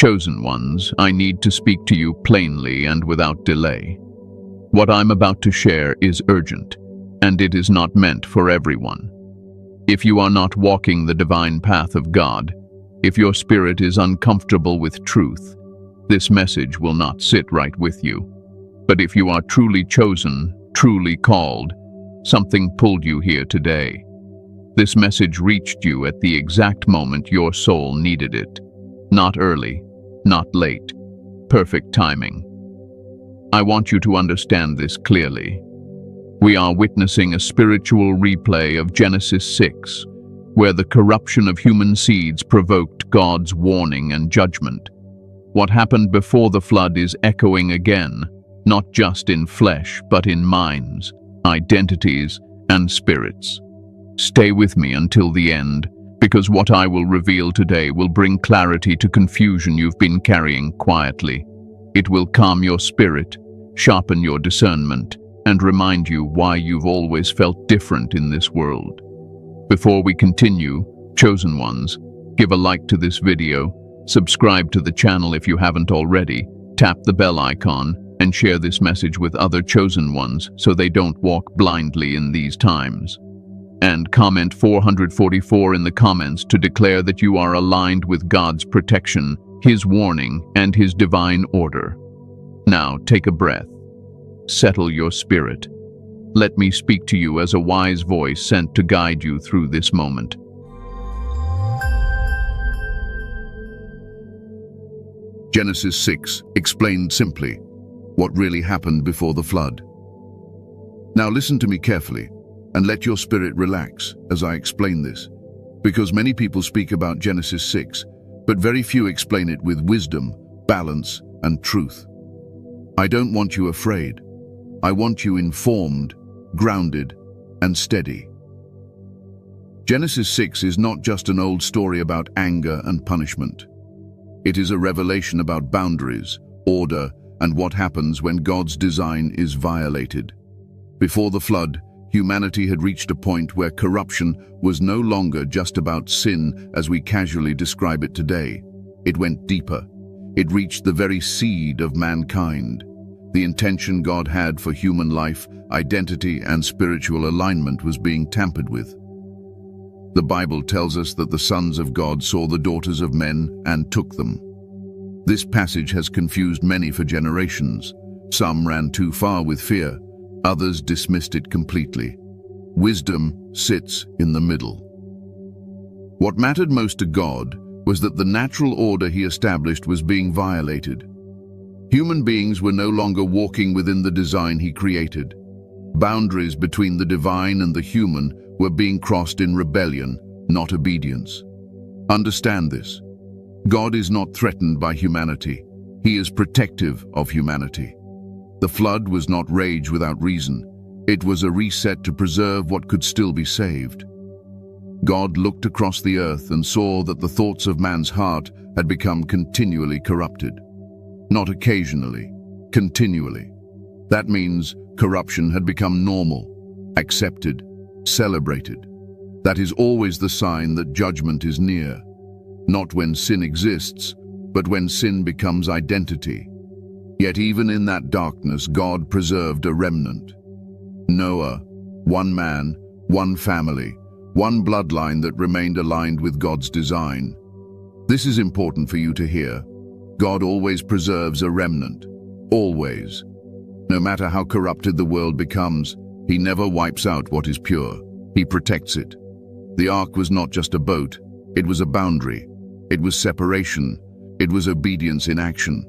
Chosen ones, I need to speak to you plainly and without delay. What I'm about to share is urgent, and it is not meant for everyone. If you are not walking the divine path of God, if your spirit is uncomfortable with truth, this message will not sit right with you. But if you are truly chosen, truly called, something pulled you here today. This message reached you at the exact moment your soul needed it. Not early, not late. Perfect timing. I want you to understand this clearly. We are witnessing a spiritual replay of Genesis 6, where the corruption of human seeds provoked God's warning and judgment. What happened before the flood is echoing again, not just in flesh, but in minds, identities, and spirits. Stay with me until the end, because what I will reveal today will bring clarity to confusion you've been carrying quietly. It will calm your spirit, sharpen your discernment, and remind you why you've always felt different in this world. Before we continue, chosen ones, give a like to this video, subscribe to the channel if you haven't already, tap the bell icon, and share this message with other chosen ones so they don't walk blindly in these times. And comment 444 in the comments to declare that you are aligned with God's protection, His warning, and His divine order. Now take a breath. Settle your spirit. Let me speak to you as a wise voice sent to guide you through this moment. Genesis 6 explained simply what really happened before the flood. Now listen to me carefully and let your spirit relax as I explain this, because many people speak about Genesis 6, but very few explain it with wisdom, balance, and truth. I don't want you afraid. I want you informed, grounded, and steady. Genesis 6 is not just an old story about anger and punishment. It is a revelation about boundaries, order, and what happens when God's design is violated. Before the flood, humanity had reached a point where corruption was no longer just about sin as we casually describe it today. It went deeper. It reached the very seed of mankind. The intention God had for human life, identity, and spiritual alignment was being tampered with. The Bible tells us that the sons of God saw the daughters of men and took them. This passage has confused many for generations. Some ran too far with fear. Others dismissed it completely. Wisdom sits in the middle. What mattered most to God was that the natural order He established was being violated. Human beings were no longer walking within the design He created. Boundaries between the divine and the human were being crossed in rebellion, not obedience. Understand this. God is not threatened by humanity. He is protective of humanity. The flood was not rage without reason. It was a reset to preserve what could still be saved. God looked across the earth and saw that the thoughts of man's heart had become continually corrupted. Not occasionally, continually. That means corruption had become normal, accepted, celebrated. That is always the sign that judgment is near. Not when sin exists, but when sin becomes identity. Yet even in that darkness, God preserved a remnant. Noah, one man, one family, one bloodline that remained aligned with God's design. This is important for you to hear. God always preserves a remnant. Always. No matter how corrupted the world becomes, He never wipes out what is pure. He protects it. The ark was not just a boat. It was a boundary. It was separation. It was obedience in action.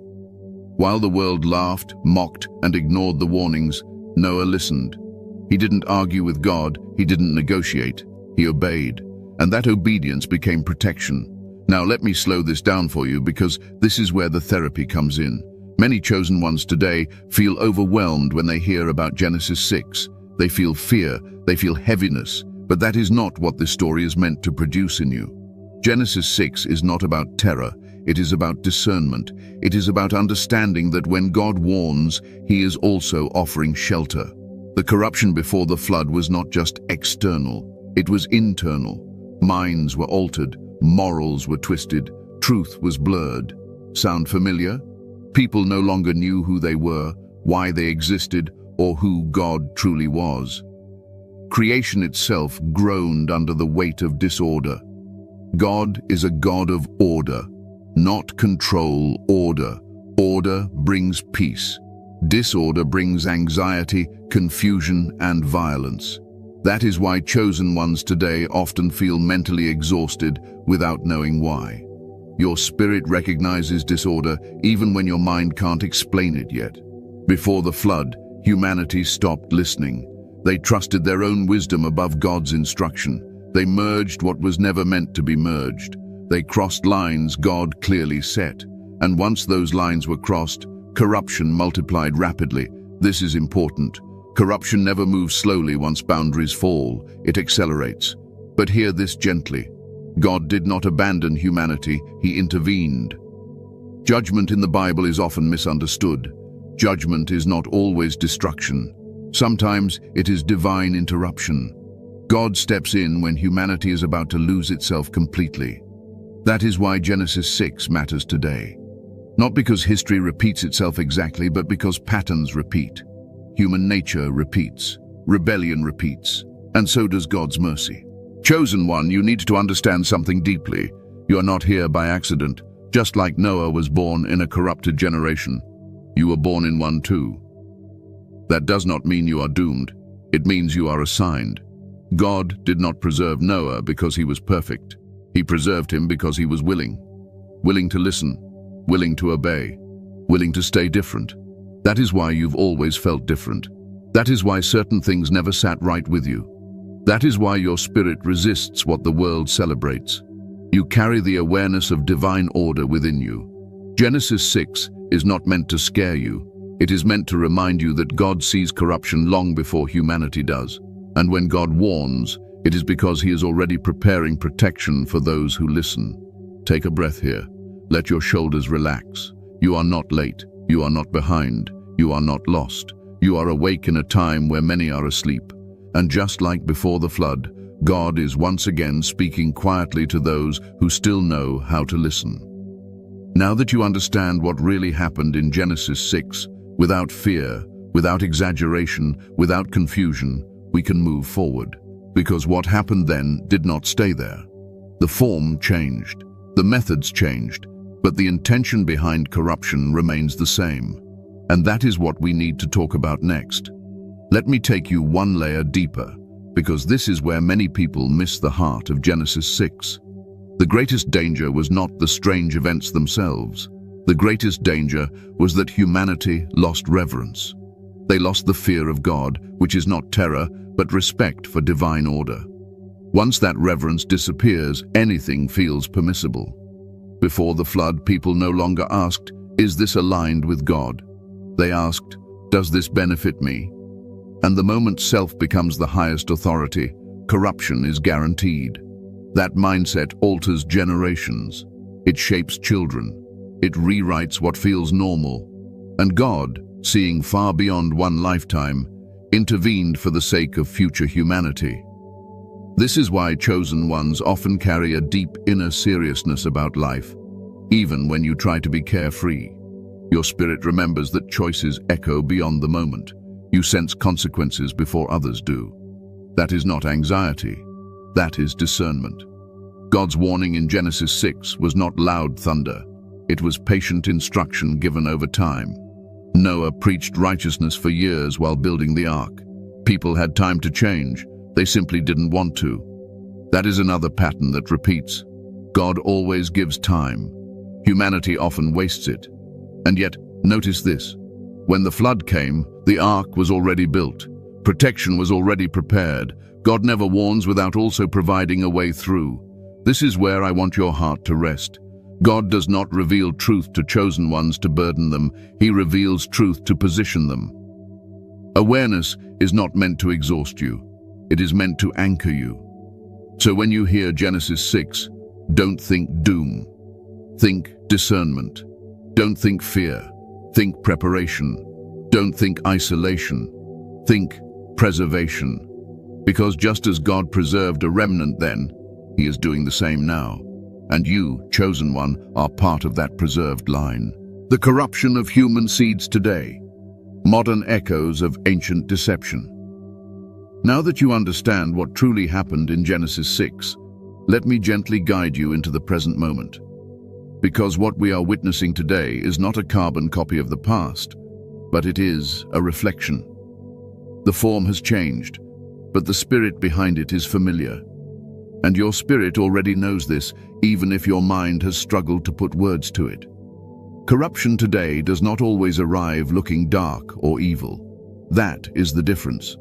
While the world laughed, mocked, and ignored the warnings, Noah listened. He didn't argue with God. He didn't negotiate. He obeyed. And that obedience became protection. Now let me slow this down for you, because this is where the therapy comes in. Many chosen ones today feel overwhelmed when they hear about Genesis 6. They feel fear. They feel heaviness. But that is not what this story is meant to produce in you. Genesis 6 is not about terror. It is about discernment. It is about understanding that when God warns, He is also offering shelter. The corruption before the flood was not just external, it was internal. Minds were altered, morals were twisted, truth was blurred. Sound familiar? People no longer knew who they were, why they existed, or who God truly was. Creation itself groaned under the weight of disorder. God is a God of order, not control. Order. Order brings peace. Disorder brings anxiety, confusion, and violence. That is why chosen ones today often feel mentally exhausted without knowing why. Your spirit recognizes disorder even when your mind can't explain it yet. Before the flood, humanity stopped listening. They trusted their own wisdom above God's instruction. They merged what was never meant to be merged. They crossed lines God clearly set. And once those lines were crossed, corruption multiplied rapidly. This is important. Corruption never moves slowly once boundaries fall. It accelerates. But hear this gently. God did not abandon humanity, He intervened. Judgment in the Bible is often misunderstood. Judgment is not always destruction. Sometimes it is divine interruption. God steps in when humanity is about to lose itself completely. That is why Genesis 6 matters today. Not because history repeats itself exactly, but because patterns repeat. Human nature repeats. Rebellion repeats. And so does God's mercy. Chosen one, you need to understand something deeply. You are not here by accident. Just like Noah was born in a corrupted generation, you were born in one too. That does not mean you are doomed. It means you are assigned. God did not preserve Noah because he was perfect. He preserved him because he was willing. Willing to listen, willing to obey, willing to stay different. That is why you've always felt different. That is why certain things never sat right with you. That is why your spirit resists what the world celebrates. You carry the awareness of divine order within you. Genesis 6 is not meant to scare you. It is meant to remind you that God sees corruption long before humanity does. And when God warns, it is because He is already preparing protection for those who listen. Take a breath here. Let your shoulders relax. You are not late. You are not behind. You are not lost. You are awake in a time where many are asleep. And just like before the flood, God is once again speaking quietly to those who still know how to listen. Now that you understand what really happened in Genesis 6, without fear, without exaggeration, without confusion, we can move forward. Because what happened then did not stay there. The form changed, the methods changed, but the intention behind corruption remains the same. And that is what we need to talk about next. Let me take you one layer deeper, because this is where many people miss the heart of Genesis 6. The greatest danger was not the strange events themselves. The greatest danger was that humanity lost reverence. They lost the fear of God, which is not terror, but respect for divine order. Once that reverence disappears, anything feels permissible. Before the flood, people no longer asked, "Is this aligned with God?" They asked, "Does this benefit me?" And the moment self becomes the highest authority, corruption is guaranteed. That mindset alters generations. It shapes children. It rewrites what feels normal. And God, seeing far beyond one lifetime, intervened for the sake of future humanity. This is why chosen ones often carry a deep inner seriousness about life. Even when you try to be carefree, your spirit remembers that choices echo beyond the moment. You sense consequences before others do. That is not anxiety. That is discernment. God's warning in Genesis 6 was not loud thunder. It was patient instruction given over time. Noah preached righteousness for years while building the ark. People had time to change. They simply didn't want to. That is another pattern that repeats. God always gives time. Humanity often wastes it. And yet, notice this. When the flood came, the ark was already built. Protection was already prepared. God never warns without also providing a way through. This is where I want your heart to rest. God does not reveal truth to chosen ones to burden them. He reveals truth to position them. Awareness is not meant to exhaust you. It is meant to anchor you. So when you hear Genesis 6, don't think doom. Think discernment. Don't think fear. Think preparation. Don't think isolation. Think preservation. Because just as God preserved a remnant then, He is doing the same now. And you, chosen one, are part of that preserved line. The corruption of human seeds today. Modern echoes of ancient deception. Now that you understand what truly happened in Genesis 6, let me gently guide you into the present moment. Because what we are witnessing today is not a carbon copy of the past, but it is a reflection. The form has changed, but the spirit behind it is familiar. And your spirit already knows this, even if your mind has struggled to put words to it. Corruption today does not always arrive looking dark or evil. That is the difference.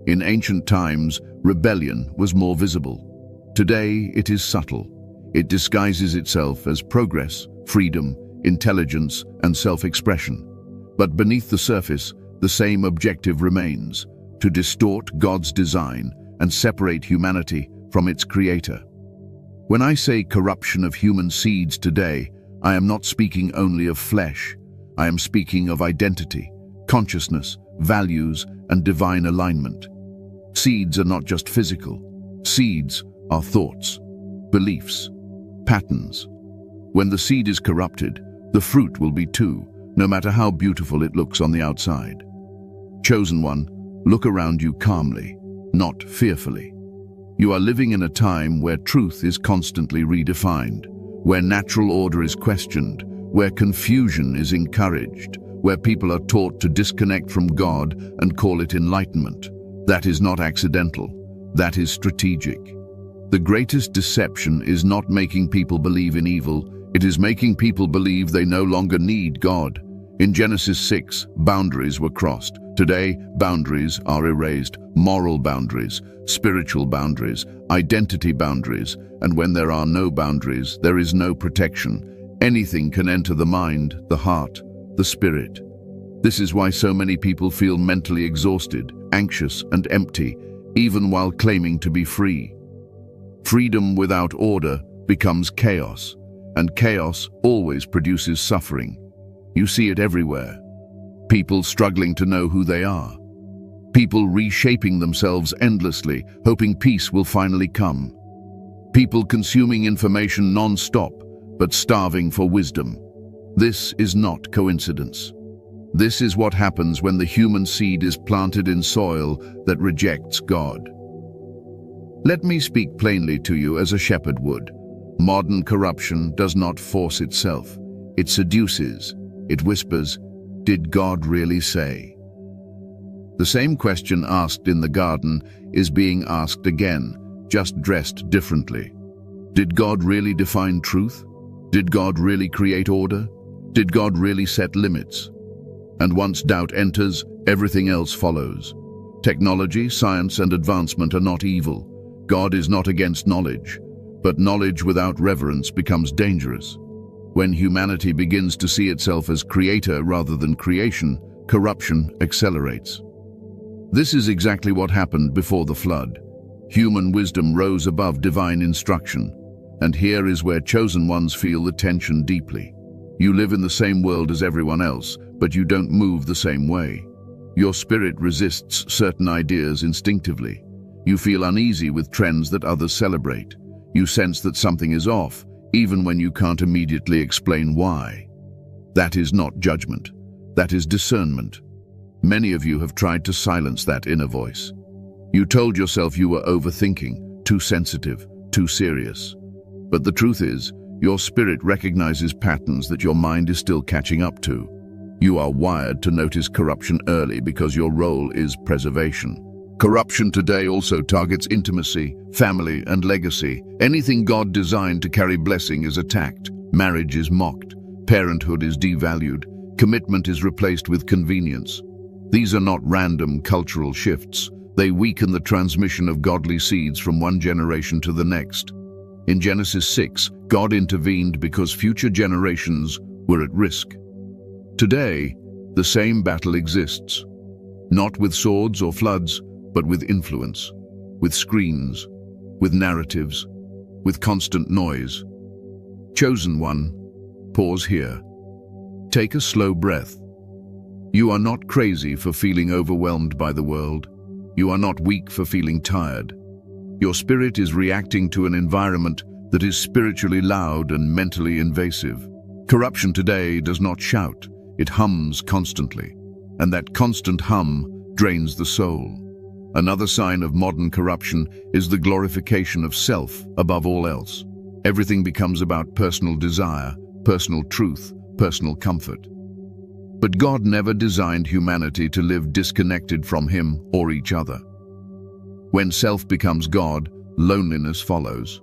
In ancient times, rebellion was more visible. Today, it is subtle. It disguises itself as progress, freedom, intelligence, and self-expression. But beneath the surface, the same objective remains: to distort God's design and separate humanity from its creator. When I say corruption of human seeds today, I am not speaking only of flesh. I am speaking of identity, consciousness, values, and divine alignment. Seeds are not just physical. Seeds are thoughts, beliefs, patterns. When the seed is corrupted, the fruit will be too, no matter how beautiful it looks on the outside. Chosen one, look around you calmly, not fearfully. You are living in a time where truth is constantly redefined, where natural order is questioned, where confusion is encouraged, where people are taught to disconnect from God and call it enlightenment. That is not accidental. That is strategic. The greatest deception is not making people believe in evil. It is making people believe they no longer need God. In Genesis 6, boundaries were crossed. Today, boundaries are erased. Moral boundaries, spiritual boundaries, identity boundaries. And when there are no boundaries, there is no protection. Anything can enter the mind, the heart, the spirit. This is why so many people feel mentally exhausted, anxious, and empty, even while claiming to be free. Freedom without order becomes chaos, and chaos always produces suffering. You see it everywhere. People struggling to know who they are. People reshaping themselves endlessly, hoping peace will finally come. People consuming information non-stop, but starving for wisdom. This is not coincidence. This is what happens when the human seed is planted in soil that rejects God. Let me speak plainly to you as a shepherd would. Modern corruption does not force itself. It seduces. It whispers, "Did God really say?" The same question asked in the garden is being asked again, just dressed differently. Did God really define truth? Did God really create order? Did God really set limits? And once doubt enters, everything else follows. Technology, science, and advancement are not evil. God is not against knowledge, but knowledge without reverence becomes dangerous. When humanity begins to see itself as creator rather than creation, corruption accelerates. This is exactly what happened before the flood. Human wisdom rose above divine instruction, and here is where chosen ones feel the tension deeply. You live in the same world as everyone else, but you don't move the same way. Your spirit resists certain ideas instinctively. You feel uneasy with trends that others celebrate. You sense that something is off, even when you can't immediately explain why. That is not judgment. That is discernment. Many of you have tried to silence that inner voice. You told yourself you were overthinking, too sensitive, too serious. But the truth is, your spirit recognizes patterns that your mind is still catching up to. You are wired to notice corruption early because your role is preservation. Corruption today also targets intimacy, family, and legacy. Anything God designed to carry blessing is attacked. Marriage is mocked. Parenthood is devalued. Commitment is replaced with convenience. These are not random cultural shifts. They weaken the transmission of godly seeds from one generation to the next. In Genesis 6, God intervened because future generations were at risk. Today, the same battle exists. Not with swords or floods, but with influence, with screens, with narratives, with constant noise. Chosen one, pause here. Take a slow breath. You are not crazy for feeling overwhelmed by the world. You are not weak for feeling tired. Your spirit is reacting to an environment that is spiritually loud and mentally invasive. Corruption today does not shout, it hums constantly, and that constant hum drains the soul. Another sign of modern corruption is the glorification of self above all else. Everything becomes about personal desire, personal truth, personal comfort. But God never designed humanity to live disconnected from Him or each other. When self becomes God, loneliness follows.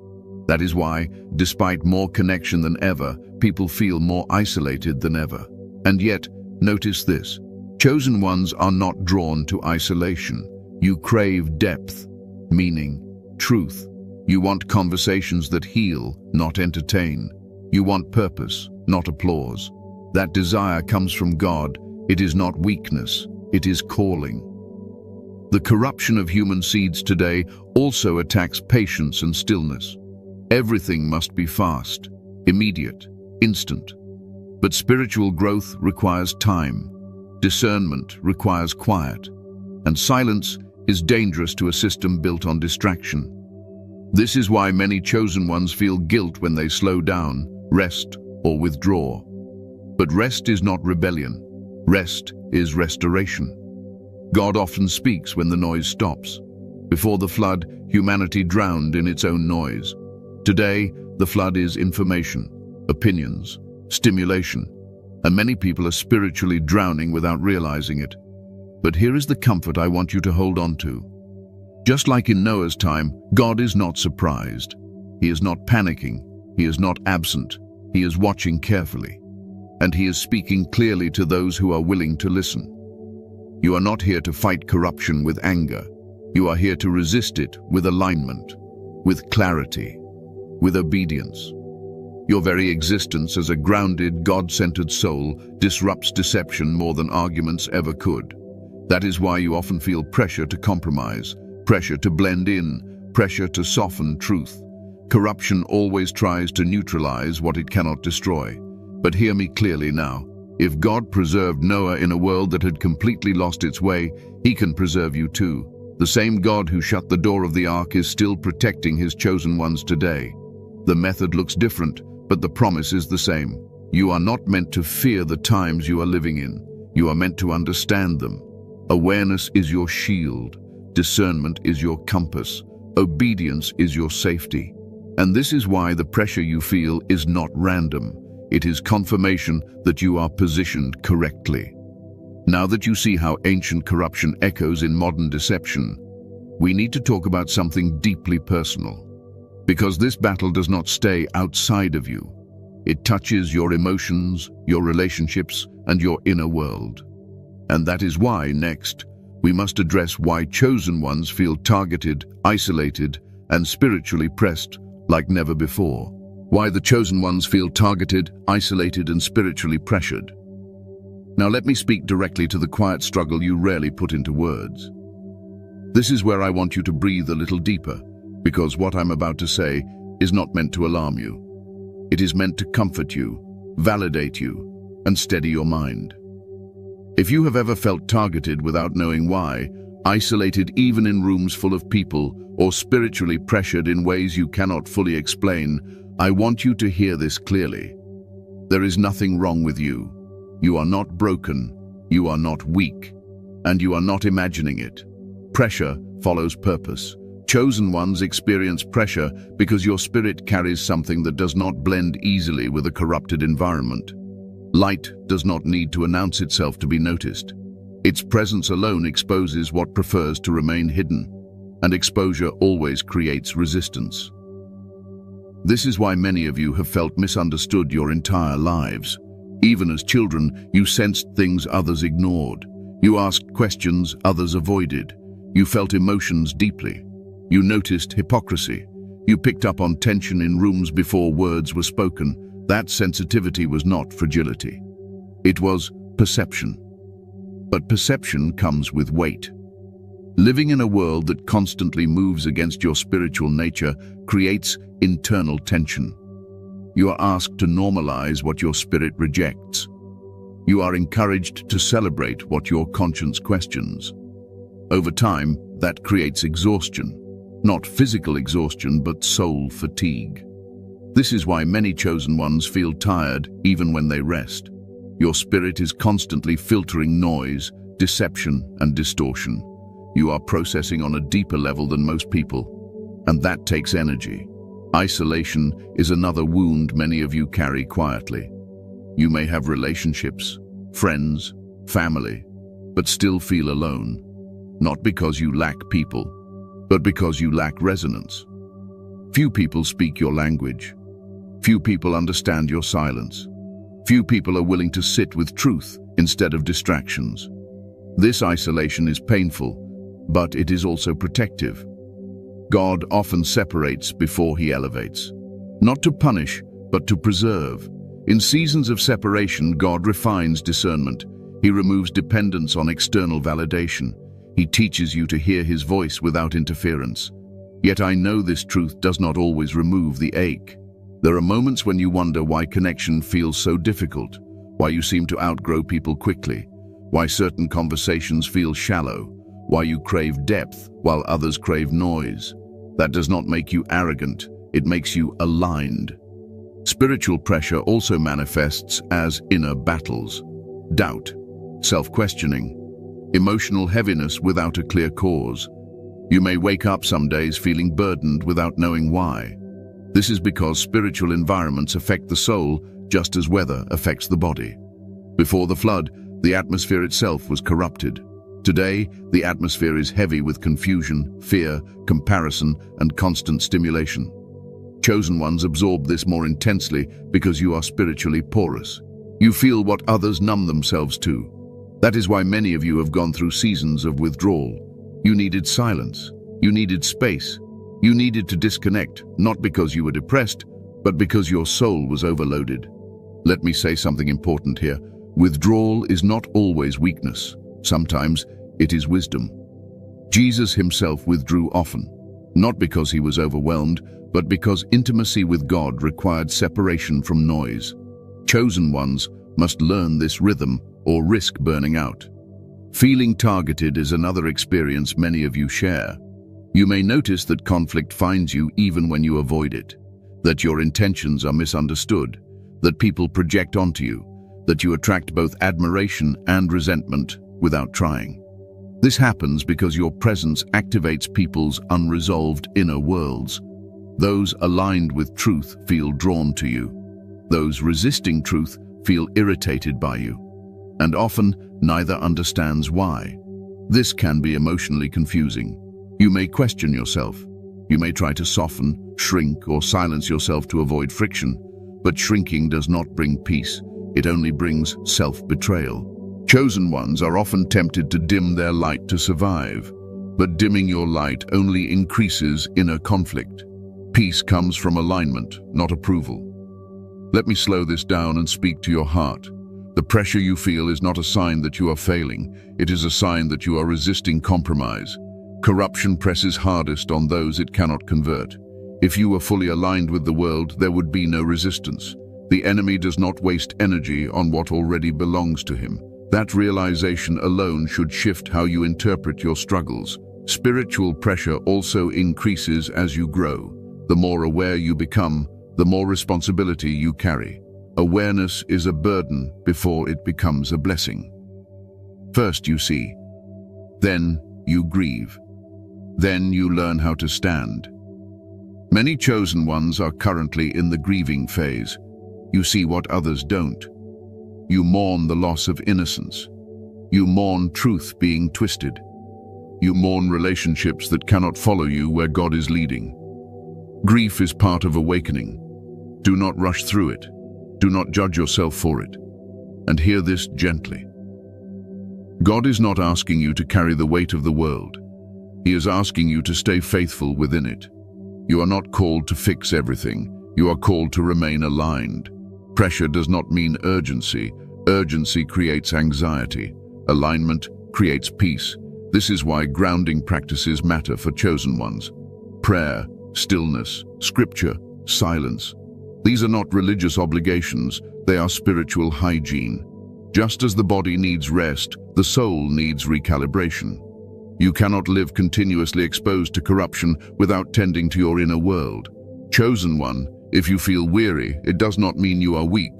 That is why, despite more connection than ever, people feel more isolated than ever. And yet, notice this: chosen ones are not drawn to isolation. You crave depth, meaning, truth. You want conversations that heal, not entertain. You want purpose, not applause. That desire comes from God. It is not weakness, it is calling. The corruption of human seeds today also attacks patience and stillness. Everything must be fast, immediate, instant. But spiritual growth requires time. Discernment requires quiet. And silence is dangerous to a system built on distraction. This is why many chosen ones feel guilt when they slow down, rest, or withdraw. But rest is not rebellion. Rest is restoration. God often speaks when the noise stops. Before the flood, humanity drowned in its own noise. Today, the flood is information, opinions, stimulation, and many people are spiritually drowning without realizing it. But here is the comfort I want you to hold on to. Just like in Noah's time, God is not surprised. He is not panicking. He is not absent. He is watching carefully. And He is speaking clearly to those who are willing to listen. You are not here to fight corruption with anger. You are here to resist it with alignment, with clarity, with obedience. Your very existence as a grounded, God-centered soul disrupts deception more than arguments ever could. That is why you often feel pressure to compromise, pressure to blend in, pressure to soften truth. Corruption always tries to neutralize what it cannot destroy. But hear me clearly now. If God preserved Noah in a world that had completely lost its way, He can preserve you too. The same God who shut the door of the ark is still protecting His chosen ones today. The method looks different, but the promise is the same. You are not meant to fear the times you are living in. You are meant to understand them. Awareness is your shield. Discernment is your compass. Obedience is your safety. And this is why the pressure you feel is not random. It is confirmation that you are positioned correctly. Now that you see how ancient corruption echoes in modern deception, we need to talk about something deeply personal. Because this battle does not stay outside of you. It touches your emotions, your relationships, and your inner world. And that is why, next, we must address why chosen ones feel targeted, isolated, and spiritually pressed like never before. Why the chosen ones feel targeted, isolated, and spiritually pressured. Now let me speak directly to the quiet struggle you rarely put into words. This is where I want you to breathe a little deeper, because what I'm about to say is not meant to alarm you. It is meant to comfort you, validate you, and steady your mind. If you have ever felt targeted without knowing why, isolated even in rooms full of people, or spiritually pressured in ways you cannot fully explain, I want you to hear this clearly. There is nothing wrong with you. You are not broken, you are not weak, and you are not imagining it. Pressure follows purpose. Chosen ones experience pressure because your spirit carries something that does not blend easily with a corrupted environment. Light does not need to announce itself to be noticed. Its presence alone exposes what prefers to remain hidden, and exposure always creates resistance. This is why many of you have felt misunderstood your entire lives. Even as children, you sensed things others ignored. You asked questions others avoided. You felt emotions deeply. You noticed hypocrisy. You picked up on tension in rooms before words were spoken. That sensitivity was not fragility. It was perception. But perception comes with weight. Living in a world that constantly moves against your spiritual nature creates internal tension. You are asked to normalize what your spirit rejects. You are encouraged to celebrate what your conscience questions. Over time, that creates exhaustion. Not physical exhaustion, but soul fatigue. This is why many chosen ones feel tired even when they rest. Your spirit is constantly filtering noise, deception, and distortion. You are processing on a deeper level than most people, and that takes energy. Isolation is another wound many of you carry quietly. You may have relationships, friends, family, but still feel alone, not because you lack people, but because you lack resonance. Few people speak your language. Few people understand your silence. Few people are willing to sit with truth instead of distractions. This isolation is painful, but it is also protective. God often separates before he elevates, not to punish, but to preserve. In seasons of separation, God refines discernment. He removes dependence on external validation. He teaches you to hear his voice without interference. Yet I know this truth does not always remove the ache. There are moments when you wonder why connection feels so difficult, why you seem to outgrow people quickly, why certain conversations feel shallow, why you crave depth while others crave noise. That does not make you arrogant, it makes you aligned. Spiritual pressure also manifests as inner battles, doubt, self-questioning, emotional heaviness without a clear cause. You may wake up some days feeling burdened without knowing why. This is because spiritual environments affect the soul just as weather affects the body. Before the flood, the atmosphere itself was corrupted. Today, the atmosphere is heavy with confusion, fear, comparison, and constant stimulation. Chosen ones absorb this more intensely because you are spiritually porous. You feel what others numb themselves to. That is why many of you have gone through seasons of withdrawal. You needed silence. You needed space. You needed to disconnect, not because you were depressed, but because your soul was overloaded. Let me say something important here. Withdrawal is not always weakness. Sometimes it is wisdom. Jesus himself withdrew often, not because he was overwhelmed, but because intimacy with God required separation from noise. Chosen ones must learn this rhythm or risk burning out. Feeling targeted is another experience many of you share. You may notice that conflict finds you even when you avoid it, that your intentions are misunderstood, that people project onto you, that you attract both admiration and resentment without trying. This happens because your presence activates people's unresolved inner worlds. Those aligned with truth feel drawn to you. Those resisting truth feel irritated by you, and often neither understands why. This can be emotionally confusing. You may question yourself. You may try to soften, shrink, or silence yourself to avoid friction, but shrinking does not bring peace. It only brings self-betrayal. Chosen ones are often tempted to dim their light to survive, but dimming your light only increases inner conflict. Peace comes from alignment, not approval. Let me slow this down and speak to your heart. The pressure you feel is not a sign that you are failing. It is a sign that you are resisting compromise. Corruption presses hardest on those it cannot convert. If you were fully aligned with the world, there would be no resistance. The enemy does not waste energy on what already belongs to him. That realization alone should shift how you interpret your struggles. Spiritual pressure also increases as you grow. The more aware you become, the more responsibility you carry. Awareness is a burden before it becomes a blessing. First you see, then you grieve. Then you learn how to stand. Many chosen ones are currently in the grieving phase. You see what others don't. You mourn the loss of innocence. You mourn truth being twisted. You mourn relationships that cannot follow you where God is leading. Grief is part of awakening. Do not rush through it. Do not judge yourself for it. And hear this gently. God is not asking you to carry the weight of the world. He is asking you to stay faithful within it. You are not called to fix everything. You are called to remain aligned. Pressure does not mean urgency. Urgency creates anxiety. Alignment creates peace. This is why grounding practices matter for chosen ones. Prayer, stillness, scripture, silence. These are not religious obligations, they are spiritual hygiene. Just as the body needs rest, the soul needs recalibration. You cannot live continuously exposed to corruption without tending to your inner world. Chosen one, If you feel weary, it does not mean you are weak.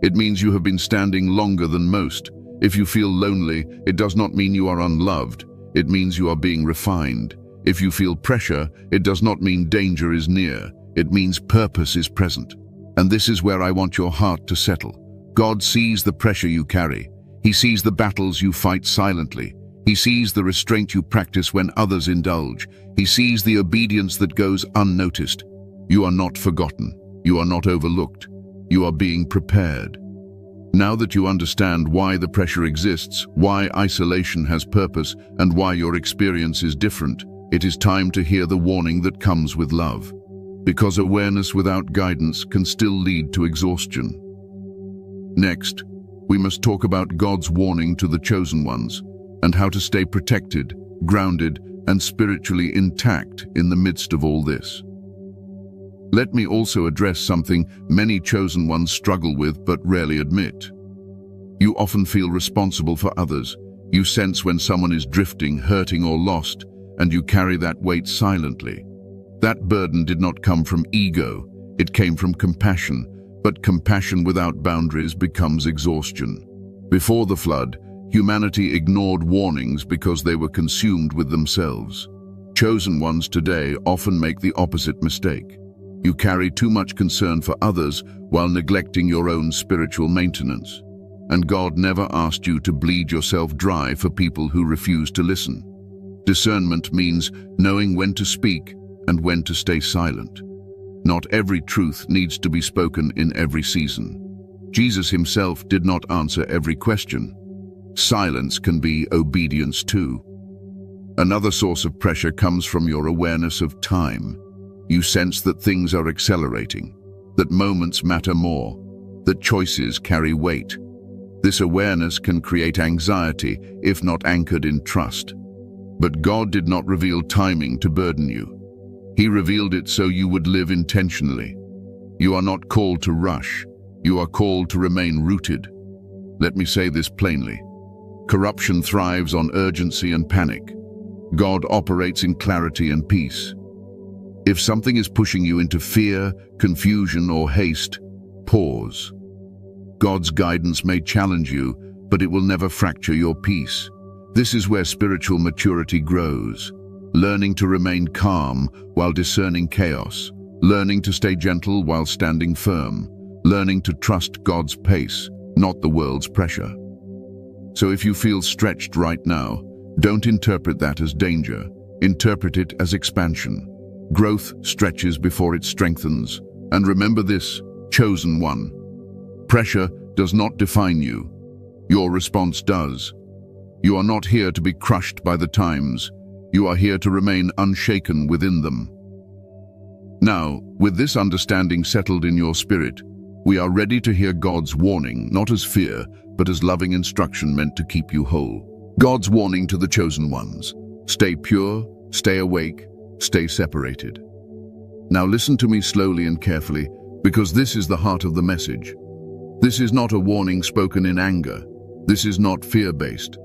It means you have been standing longer than most. If you feel lonely, it does not mean you are unloved. It means you are being refined. If you feel pressure, it does not mean danger is near. It means purpose is present. And this is where I want your heart to settle. God sees the pressure you carry. He sees the battles you fight silently. He sees the restraint you practice when others indulge. He sees the obedience that goes unnoticed. You are not forgotten. You are not overlooked. You are being prepared. Now that you understand why the pressure exists, why isolation has purpose, and why your experience is different, it is time to hear the warning that comes with love. Because awareness without guidance can still lead to exhaustion. Next, we must talk about God's warning to the chosen ones and how to stay protected, grounded, and spiritually intact in the midst of all this. Let me also address something many chosen ones struggle with but rarely admit. You often feel responsible for others. You sense when someone is drifting, hurting, or lost, and you carry that weight silently. That burden did not come from ego, it came from compassion, but compassion without boundaries becomes exhaustion. Before the flood, humanity ignored warnings because they were consumed with themselves. Chosen ones today often make the opposite mistake. You carry too much concern for others while neglecting your own spiritual maintenance. And God never asked you to bleed yourself dry for people who refuse to listen. Discernment means knowing when to speak and when to stay silent. Not every truth needs to be spoken in every season. Jesus himself did not answer every question. Silence can be obedience too. Another source of pressure comes from your awareness of time. You sense that things are accelerating, that moments matter more, that choices carry weight. This awareness can create anxiety if not anchored in trust. But God did not reveal timing to burden you. He revealed it so you would live intentionally. You are not called to rush. You are called to remain rooted. Let me say this plainly. Corruption thrives on urgency and panic. God operates in clarity and peace. If something is pushing you into fear, confusion, or haste, pause. God's guidance may challenge you, but it will never fracture your peace. This is where spiritual maturity grows. Learning to remain calm while discerning chaos. Learning to stay gentle while standing firm. Learning to trust God's pace, not the world's pressure. So if you feel stretched right now, don't interpret that as danger. Interpret it as expansion. Growth stretches before it strengthens. And remember this, chosen one. Pressure does not define you. Your response does. You are not here to be crushed by the times. You are here to remain unshaken within them. Now, with this understanding settled in your spirit, we are ready to hear God's warning, not as fear, but as loving instruction meant to keep you whole. God's warning to the chosen ones. Stay pure, stay awake, stay separated. Now listen to me slowly and carefully, because this is the heart of the message. This is not a warning spoken in anger. This is not fear-based.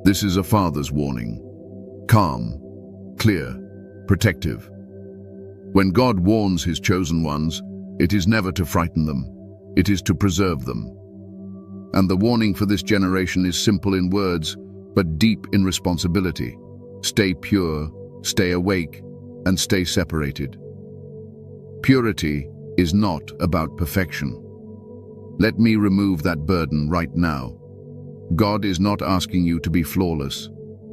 This is a father's warning. Calm, clear, protective. When God warns his chosen ones, it is never to frighten them. It is to preserve them. And the warning for this generation is simple in words, but deep in responsibility. Stay pure, stay awake, and stay separated. Purity is not about perfection. Let me remove that burden right now. God is not asking you to be flawless.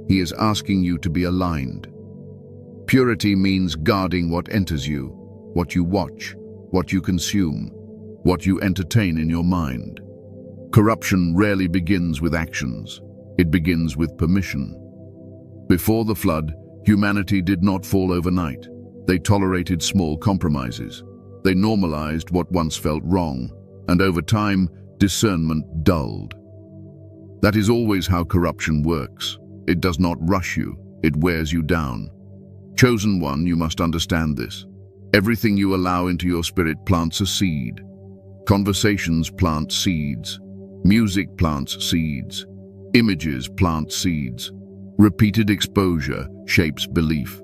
He is asking you to be aligned. Purity means guarding what enters you, what you watch, what you consume, what you entertain in your mind. Corruption rarely begins with actions. It begins with permission. Before the flood, humanity did not fall overnight. They tolerated small compromises. They normalized what once felt wrong, and over time, discernment dulled. That is always how corruption works. It does not rush you, it wears you down. Chosen one, you must understand this. Everything you allow into your spirit plants a seed. Conversations plant seeds. Music plants seeds. Images plant seeds. Repeated exposure shapes belief.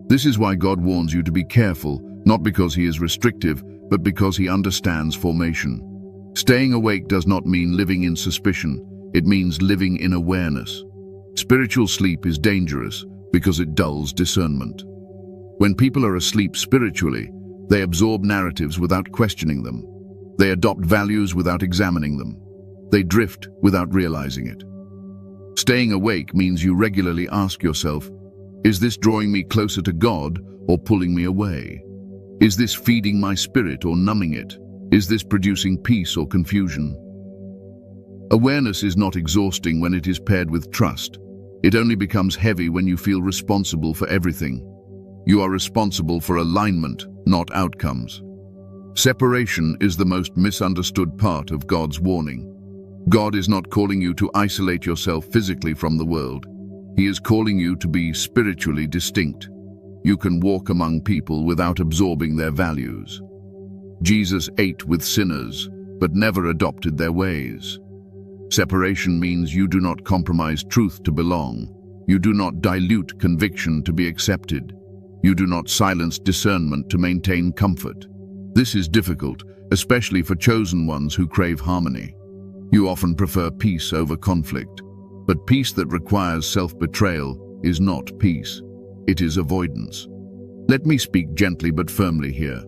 This is why God warns you to be careful not because he is restrictive, but because he understands formation. Staying awake does not mean living in suspicion, it means living in awareness. Spiritual sleep is dangerous because it dulls discernment. When people are asleep spiritually, they absorb narratives without questioning them. They adopt values without examining them. They drift without realizing it. Staying awake means you regularly ask yourself, is this drawing me closer to God or pulling me away? Is this feeding my spirit or numbing it? Is this producing peace or confusion? Awareness is not exhausting when it is paired with trust. It only becomes heavy when you feel responsible for everything. You are responsible for alignment, not outcomes. Separation is the most misunderstood part of God's warning. God is not calling you to isolate yourself physically from the world. He is calling you to be spiritually distinct. You can walk among people without absorbing their values. Jesus ate with sinners, but never adopted their ways. Separation means you do not compromise truth to belong. You do not dilute conviction to be accepted. You do not silence discernment to maintain comfort. This is difficult, especially for chosen ones who crave harmony. You often prefer peace over conflict, but peace that requires self-betrayal is not peace. It is avoidance. Let me speak gently but firmly here.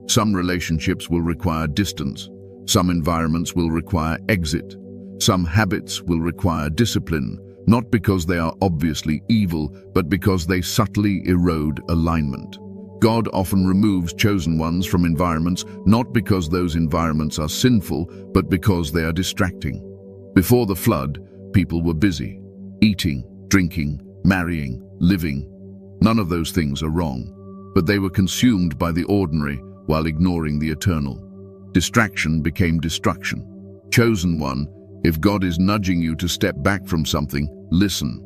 Some relationships will require distance. Some environments will require exit. Some habits will require discipline, not because they are obviously evil, but because they subtly erode alignment. God often removes chosen ones from environments, not because those environments are sinful, but because they are distracting. Before the flood, people were busy, eating, drinking, marrying, living. None of those things are wrong, but they were consumed by the ordinary while ignoring the eternal. Distraction became destruction. Chosen one, if God is nudging you to step back from something, listen.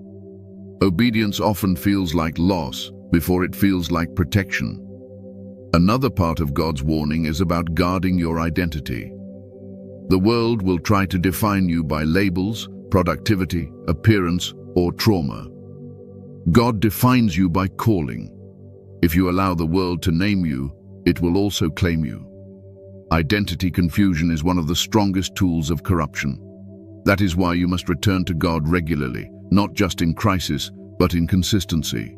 Obedience often feels like loss before it feels like protection. Another part of God's warning is about guarding your identity. The world will try to define you by labels, productivity, appearance, or trauma. God defines you by calling. If you allow the world to name you, it will also claim you. Identity confusion is one of the strongest tools of corruption. That is why you must return to God regularly, not just in crisis, but in consistency.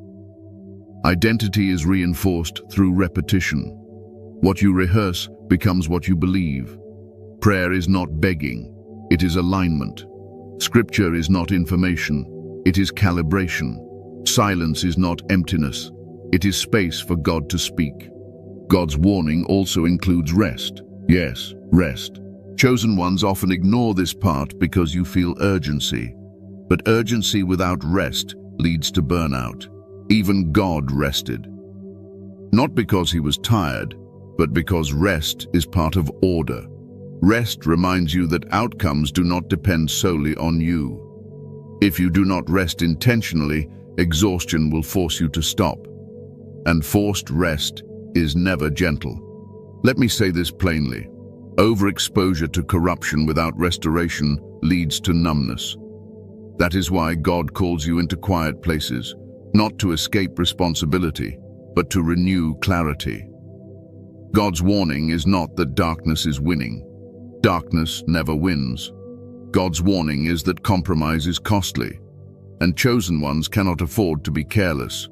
Identity is reinforced through repetition. What you rehearse becomes what you believe. Prayer is not begging, it is alignment. Scripture is not information, it is calibration. Silence is not emptiness, it is space for God to speak. God's warning also includes rest. Yes, rest. Chosen ones often ignore this part because you feel urgency. But urgency without rest leads to burnout. Even God rested. Not because he was tired, but because rest is part of order. Rest reminds you that outcomes do not depend solely on you. If you do not rest intentionally, exhaustion will force you to stop. And forced rest is never gentle. Let me say this plainly. Overexposure to corruption without restoration leads to numbness. That is why God calls you into quiet places, not to escape responsibility, but to renew clarity. God's warning is not that darkness is winning. Darkness never wins. God's warning is that compromise is costly, and chosen ones cannot afford to be careless.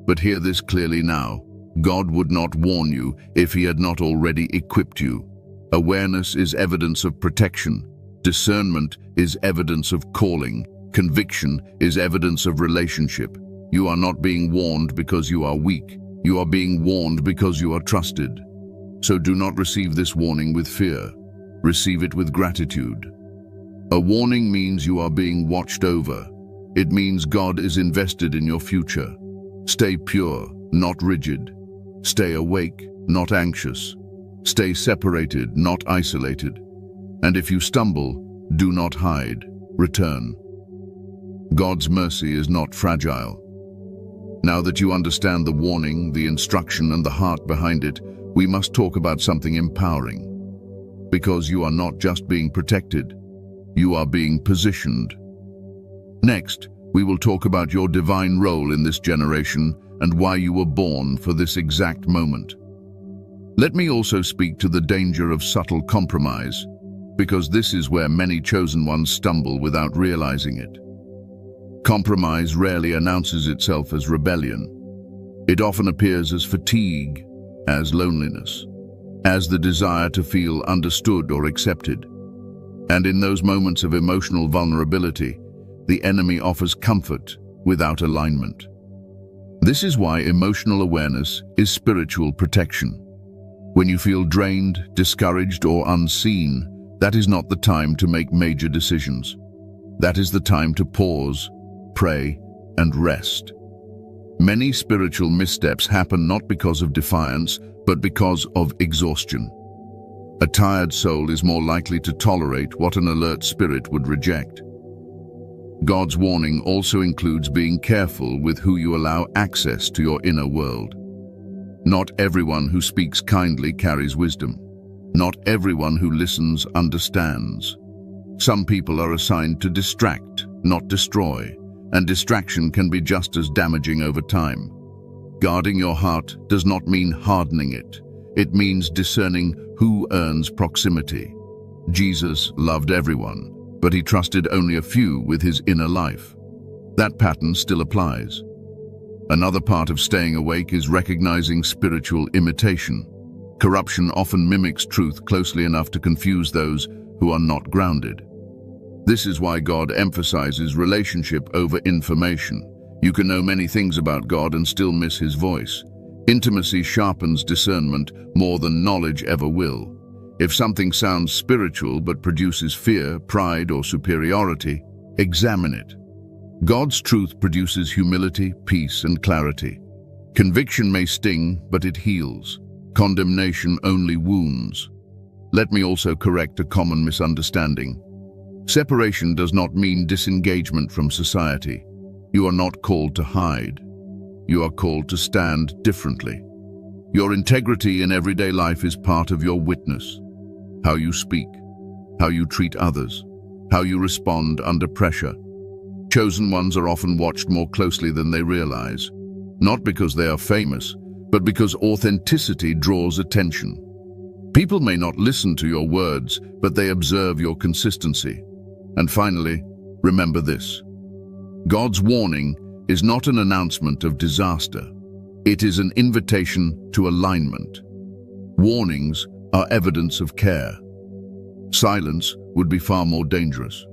But hear this clearly now. God would not warn you if he had not already equipped you. Awareness is evidence of protection. Discernment is evidence of calling. Conviction is evidence of relationship. You are not being warned because you are weak. You are being warned because you are trusted. So do not receive this warning with fear. Receive it with gratitude. A warning means you are being watched over. It means God is invested in your future. Stay pure, not rigid. Stay awake, not anxious. Stay separated, not isolated. And if you stumble, do not hide. Return. God's mercy is not fragile. Now that you understand the warning, the instruction, and the heart behind it, we must talk about something empowering. Because you are not just being protected, you are being positioned. Next, we will talk about your divine role in this generation and why you were born for this exact moment. Let me also speak to the danger of subtle compromise, because this is where many chosen ones stumble without realizing it. Compromise rarely announces itself as rebellion. It often appears as fatigue, as loneliness, as the desire to feel understood or accepted. And in those moments of emotional vulnerability, the enemy offers comfort without alignment. This is why emotional awareness is spiritual protection. When you feel drained, discouraged, or unseen, that is not the time to make major decisions. That is the time to pause, pray, and rest. Many spiritual missteps happen not because of defiance, but because of exhaustion. A tired soul is more likely to tolerate what an alert spirit would reject. God's warning also includes being careful with who you allow access to your inner world. Not everyone who speaks kindly carries wisdom. Not everyone who listens understands. Some people are assigned to distract, not destroy, and distraction can be just as damaging over time. Guarding your heart does not mean hardening it. It means discerning who earns proximity. Jesus loved everyone, but he trusted only a few with his inner life. That pattern still applies. Another part of staying awake is recognizing spiritual imitation. Corruption often mimics truth closely enough to confuse those who are not grounded. This is why God emphasizes relationship over information. You can know many things about God and still miss his voice. Intimacy sharpens discernment more than knowledge ever will. If something sounds spiritual but produces fear, pride, or superiority, examine it. God's truth produces humility, peace, and clarity. Conviction may sting, but it heals. Condemnation only wounds. Let me also correct a common misunderstanding. Separation does not mean disengagement from society. You are not called to hide. You are called to stand differently. Your integrity in everyday life is part of your witness. How you speak, how you treat others, how you respond under pressure. Chosen ones are often watched more closely than they realize, not because they are famous, but because authenticity draws attention. People may not listen to your words, but they observe your consistency. And finally, remember this. God's warning is not an announcement of disaster. It is an invitation to alignment. Warnings are evidence of care. Silence would be far more dangerous.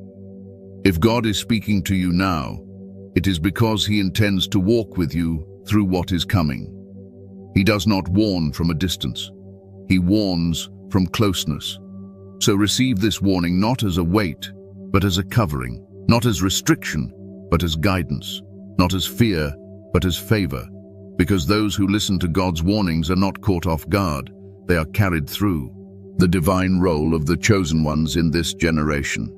If God is speaking to you now, it is because he intends to walk with you through what is coming. He does not warn from a distance. He warns from closeness. So receive this warning not as a weight, but as a covering, not as restriction, but as guidance, not as fear, but as favor, because those who listen to God's warnings are not caught off guard, they are carried through. The divine role of the chosen ones in this generation.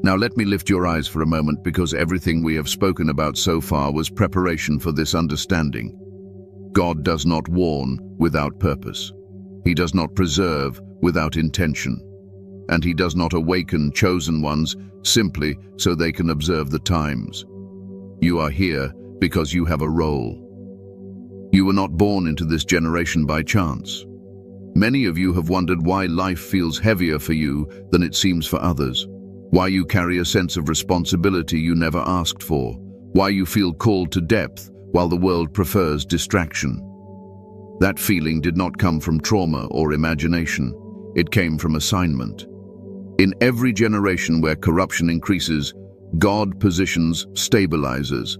Now let me lift your eyes for a moment, because everything we have spoken about so far was preparation for this understanding. God does not warn without purpose. He does not preserve without intention. And he does not awaken chosen ones simply so they can observe the times. You are here because you have a role. You were not born into this generation by chance. Many of you have wondered why life feels heavier for you than it seems for others. Why you carry a sense of responsibility you never asked for. Why you feel called to depth while the world prefers distraction. That feeling did not come from trauma or imagination. It came from assignment. In every generation where corruption increases, God positions stabilizers.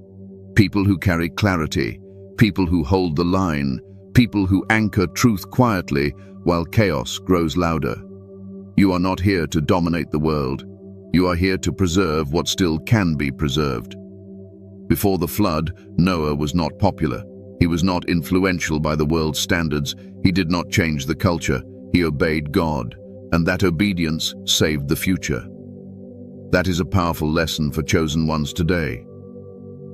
People who carry clarity, people who hold the line, people who anchor truth quietly while chaos grows louder. You are not here to dominate the world. You are here to preserve what still can be preserved. Before the flood, Noah was not popular. He was not influential by the world's standards. He did not change the culture. He obeyed God, and that obedience saved the future. That is a powerful lesson for chosen ones today.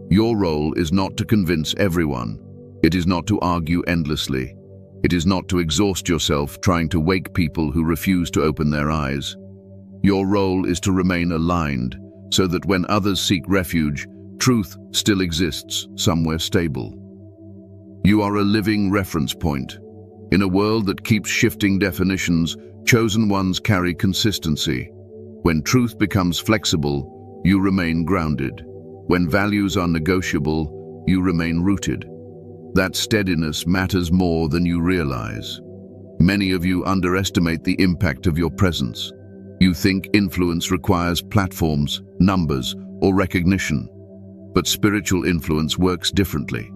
Your role is not to convince everyone. It is not to argue endlessly. It is not to exhaust yourself trying to wake people who refuse to open their eyes. Your role is to remain aligned, so that when others seek refuge, truth still exists somewhere stable. You are a living reference point. In a world that keeps shifting definitions, chosen ones carry consistency. When truth becomes flexible, you remain grounded. When values are negotiable, you remain rooted. That steadiness matters more than you realize. Many of you underestimate the impact of your presence. You think influence requires platforms, numbers, or recognition. But spiritual influence works differently.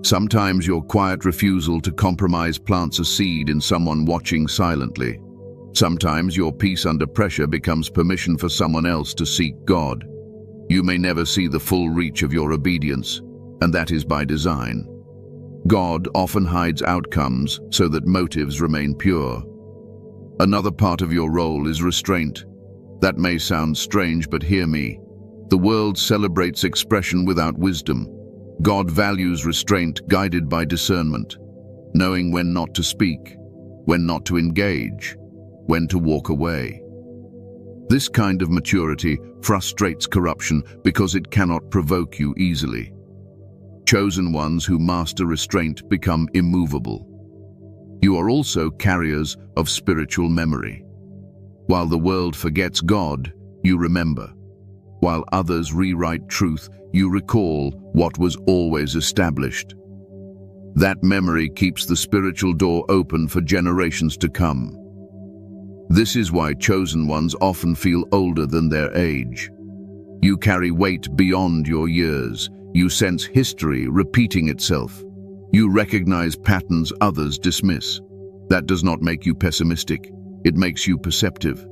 Sometimes your quiet refusal to compromise plants a seed in someone watching silently. Sometimes your peace under pressure becomes permission for someone else to seek God. You may never see the full reach of your obedience, and that is by design. God often hides outcomes so that motives remain pure. Another part of your role is restraint. That may sound strange, but hear me. The world celebrates expression without wisdom. God values restraint guided by discernment, knowing when not to speak, when not to engage, when to walk away. This kind of maturity frustrates corruption because it cannot provoke you easily. Chosen ones who master restraint become immovable. You are also carriers of spiritual memory. While the world forgets God, you remember. While others rewrite truth, you recall what was always established. That memory keeps the spiritual door open for generations to come. This is why chosen ones often feel older than their age. You carry weight beyond your years. You sense history repeating itself. You recognize patterns others dismiss. That does not make you pessimistic. It makes you perceptive.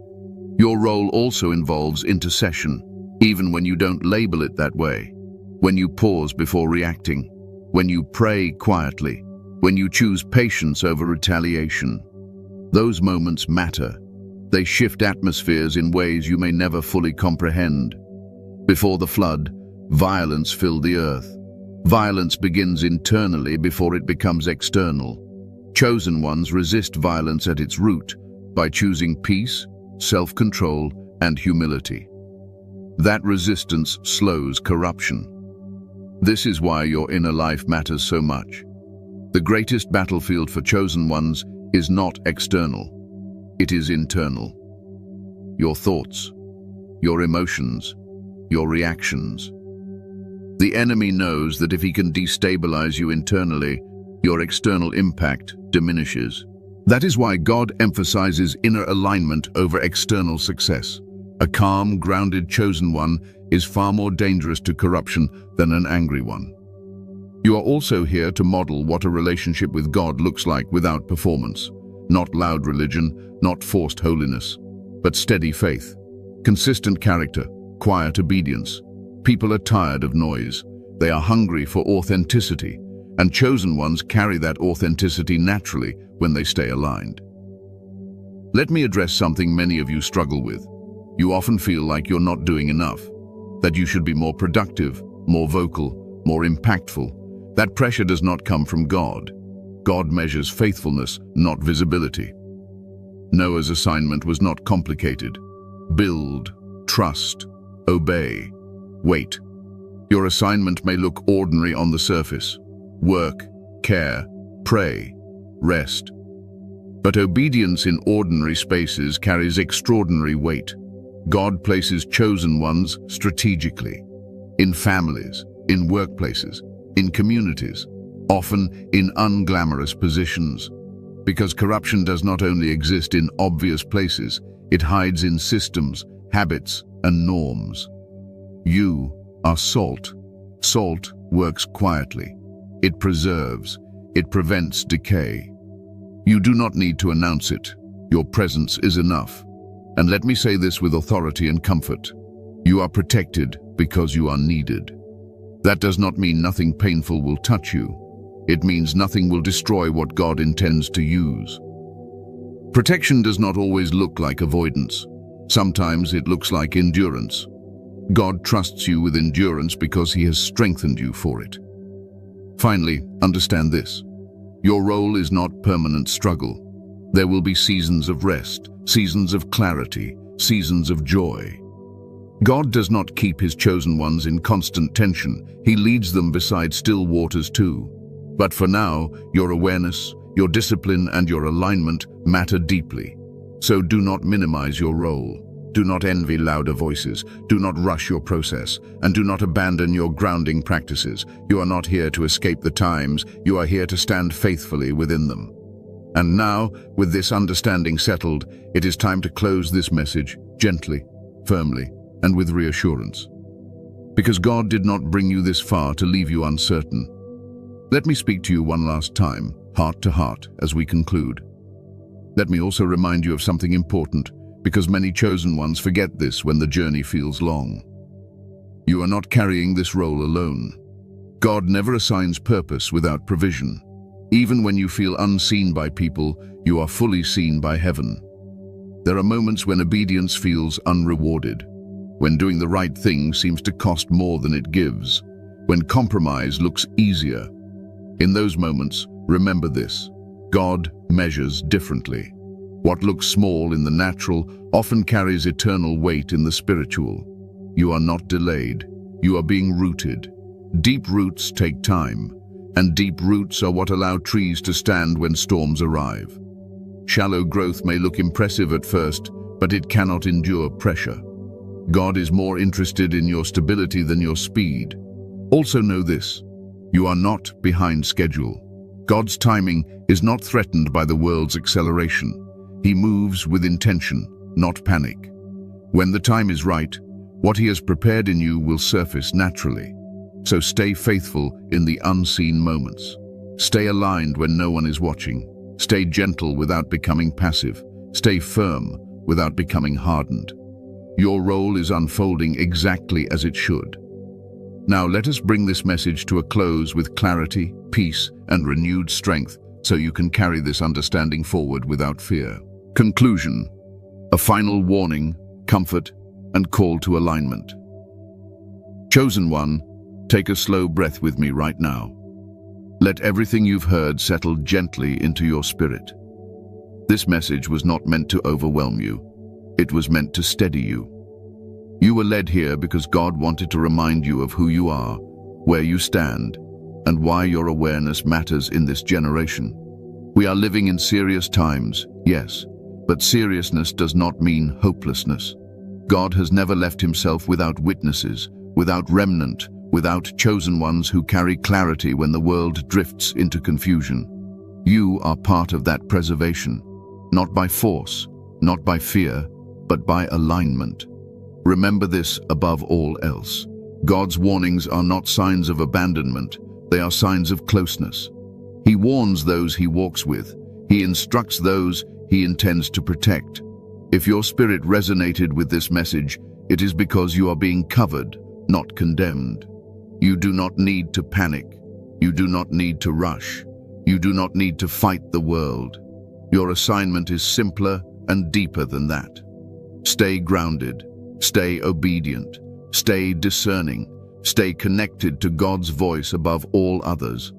Your role also involves intercession, even when you don't label it that way. When you pause before reacting, when you pray quietly, when you choose patience over retaliation. Those moments matter. They shift atmospheres in ways you may never fully comprehend. Before the flood, violence filled the earth. Violence begins internally before it becomes external. Chosen ones resist violence at its root by choosing peace, self-control, and humility. That resistance slows corruption. This is why your inner life matters so much. The greatest battlefield for chosen ones is not external. It is internal. Your thoughts, your emotions, your reactions. The enemy knows that if he can destabilize you internally, your external impact diminishes. That is why God emphasizes inner alignment over external success. A calm, grounded, chosen one is far more dangerous to corruption than an angry one. You are also here to model what a relationship with God looks like without performance. Not loud religion, not forced holiness, but steady faith, consistent character, quiet obedience. People are tired of noise. They are hungry for authenticity, and chosen ones carry that authenticity naturally when they stay aligned. Let me address something many of you struggle with. You often feel like you're not doing enough, that you should be more productive, more vocal, more impactful. That pressure does not come from God. God measures faithfulness, not visibility. Noah's assignment was not complicated. Build, trust, obey, wait. Your assignment may look ordinary on the surface. Work, care, pray, rest. But obedience in ordinary spaces carries extraordinary weight. God places chosen ones strategically, in families, in workplaces, in communities, often in unglamorous positions. Because corruption does not only exist in obvious places, it hides in systems, habits, and norms. You are salt. Salt works quietly. It preserves. It prevents decay. You do not need to announce it. Your presence is enough. And let me say this with authority and comfort. You are protected because you are needed. That does not mean nothing painful will touch you. It means nothing will destroy what God intends to use. Protection does not always look like avoidance. Sometimes it looks like endurance. God trusts you with endurance because He has strengthened you for it. Finally, understand this. Your role is not permanent struggle. There will be seasons of rest, seasons of clarity, seasons of joy. God does not keep His chosen ones in constant tension. He leads them beside still waters too. But for now, your awareness, your discipline and your alignment matter deeply. So do not minimize your role. Do not envy louder voices. Do not rush your process. And do not abandon your grounding practices. You are not here to escape the times. You are here to stand faithfully within them. And now, with this understanding settled, it is time to close this message gently, firmly, and with reassurance. Because God did not bring you this far to leave you uncertain. Let me speak to you one last time, heart to heart, as we conclude. Let me also remind you of something important, because many chosen ones forget this when the journey feels long. You are not carrying this role alone. God never assigns purpose without provision. Even when you feel unseen by people, you are fully seen by heaven. There are moments when obedience feels unrewarded, when doing the right thing seems to cost more than it gives, when compromise looks easier. In those moments, remember this: God measures differently. What looks small in the natural often carries eternal weight in the spiritual. You are not delayed. You are being rooted. Deep roots take time, and deep roots are what allow trees to stand when storms arrive. Shallow growth may look impressive at first, but it cannot endure pressure. God is more interested in your stability than your speed. Also know this: you are not behind schedule. God's timing is not threatened by the world's acceleration. He moves with intention, not panic. When the time is right, what He has prepared in you will surface naturally. So stay faithful in the unseen moments. Stay aligned when no one is watching. Stay gentle without becoming passive. Stay firm without becoming hardened. Your role is unfolding exactly as it should. Now let us bring this message to a close with clarity, peace, and renewed strength, so you can carry this understanding forward without fear. Conclusion: a final warning, comfort, and call to alignment. Chosen one, take a slow breath with me right now. Let everything you've heard settle gently into your spirit. This message was not meant to overwhelm you. It was meant to steady you. You were led here because God wanted to remind you of who you are, where you stand, and why your awareness matters in this generation. We are living in serious times, yes, but seriousness does not mean hopelessness. God has never left Himself without witnesses, without remnant, without chosen ones who carry clarity when the world drifts into confusion. You are part of that preservation, not by force, not by fear, but by alignment. Remember this above all else: God's warnings are not signs of abandonment, they are signs of closeness. He warns those He walks with. He instructs those He intends to protect. If your spirit resonated with this message, it is because you are being covered, not condemned. You do not need to panic. You do not need to rush. You do not need to fight the world. Your assignment is simpler and deeper than that. Stay grounded. Stay obedient. Stay discerning. Stay connected to God's voice above all others.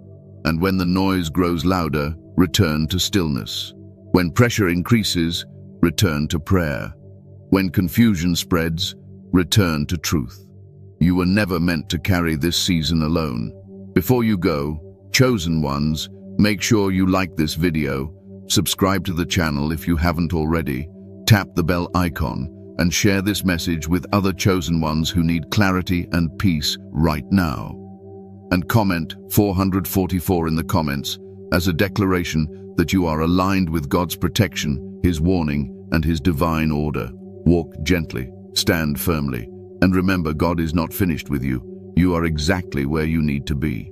And when the noise grows louder, return to stillness. When pressure increases, return to prayer. When confusion spreads, return to truth. You were never meant to carry this season alone. Before you go, chosen ones, make sure you like this video, subscribe to the channel if you haven't already, tap the bell icon, and share this message with other chosen ones who need clarity and peace right now. And comment 444 in the comments as a declaration that you are aligned with God's protection, His warning, and His divine order. Walk gently, stand firmly, and remember, God is not finished with you. You are exactly where you need to be.